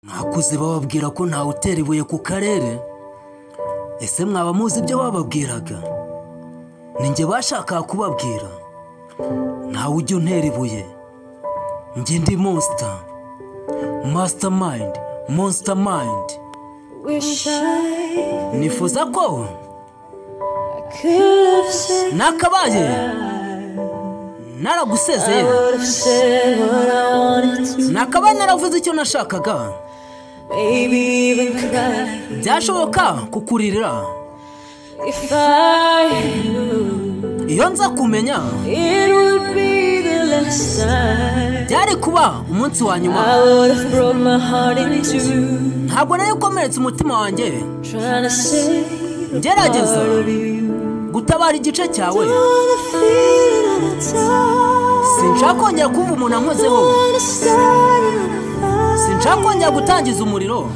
Mwakuze bababwira ko ntawe utera ibuye ku karere. Ese mwaba muzi ibyo bababwiraga? Ninjye bashakaga kubabwira. Ntawe ujya untera ibuye. Njye ndi monster. Mastermind. Monster mind. Nifuza ko nakabaye naragusezeye. Nakabaye naravuze icyo nashakaga. Byashoboka kukuririra. Iyo nza kumenya byari kuba umunsi wa nyuma. Ntabwo nari gukomeretsa umutima wanjye ngerageza gutabara igice cyawe. Sinshaka kongera kumva umuntu ankozeho. Sinshaka kongera gutangiza umuriro.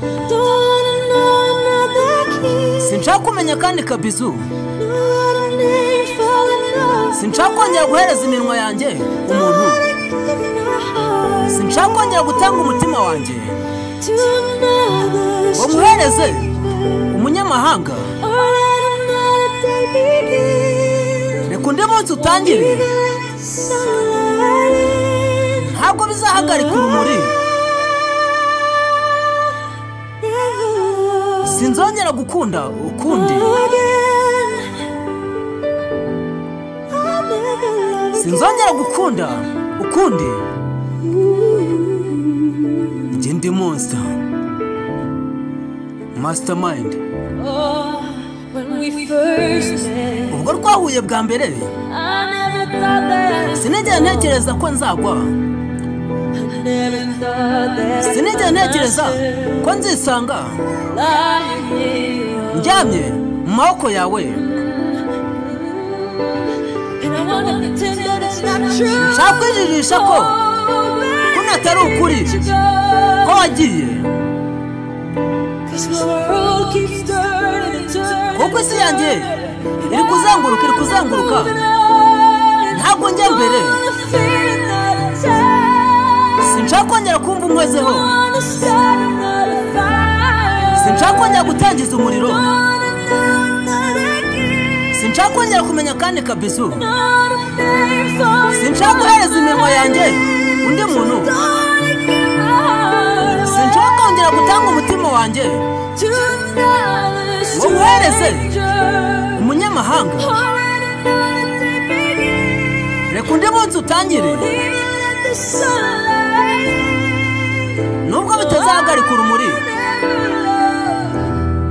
Sinshaka kumenya kandi kabizu. Sinshaka kongera guhereza iminwa yanjye umuntu. Sinshaka kongera gutanga umutima wanjye ngo muhereze umunyamahanga. Reka undi munsi utangire. Ntabwo bizahagarika urumuri. Sinzongera gukunda ukundi. Sinzongera gukunda ukundi. Njye ndi monster. Mastermind. Ubwo twahuye bwa mbere sinigeze ntekereza ko nzagwa. Sinigeze ntekereza ko nzisanga njyamye mu maboko yawe. Nshaka kwijijisha ko atari ukuri ko wagiye. Kuko isi yanjye iri kuzenguruka. Ntabwo njya mbere. Sinshaka kongera kumva umwezeho. Sinshaka kongera gutangiza umuriro. Sinshaka kongera kumenya kandi kabizu. Sinshaka guhereza iminwa yanjye undi muntu. Sinshaka kongera gutanga umutima wanjye ngo muhereze umunyamahanga. Reka undi munsi utangire. Nubwo bitazahagarika urumuri,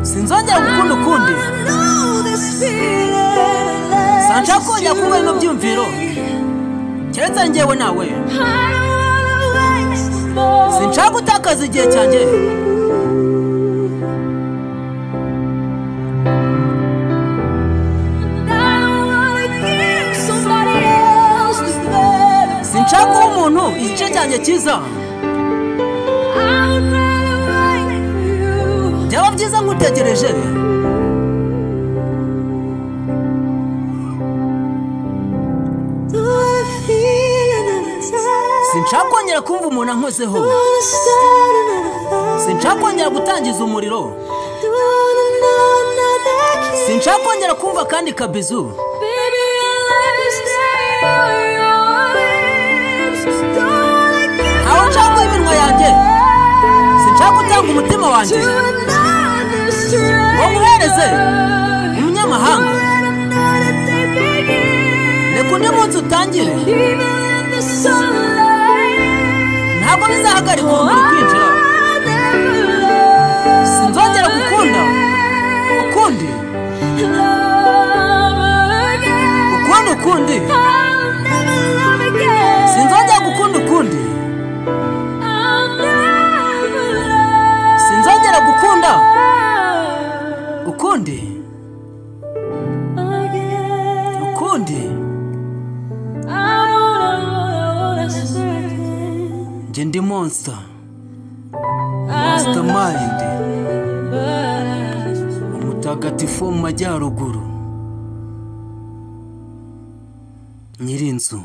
sinzongera gukunda ukundi. Sinshaka kongera kuba ino byumviro keretse njyewe nawe. Sinshaka gutakaza igihe cyanjye. Sinshaka kuba umuntu igice cyanjye cyiza. Byaba byiza nkutegereje. Sinshaka kongera kumva umuntu ankozeho. Sinshaka kongera gutangiza umuriro. Sinshaka kongera kumva kandi kabizu. Ntawe nshaka guha iminwa yanjye. Sinshaka gutanga umutima wanjye ngo muhereze umunyamahanga. Reka undi munsi utangire. Ntabwo bizahagarika urumuri kwinjira. Sinzongera gukunda ukundi. Sinzongera gukunda ukundi. Sinzongera gukunda ukundi. Njye ndi monster. Mastermind. Umutagatifu wo mu majyaruguru. Nyirinzu.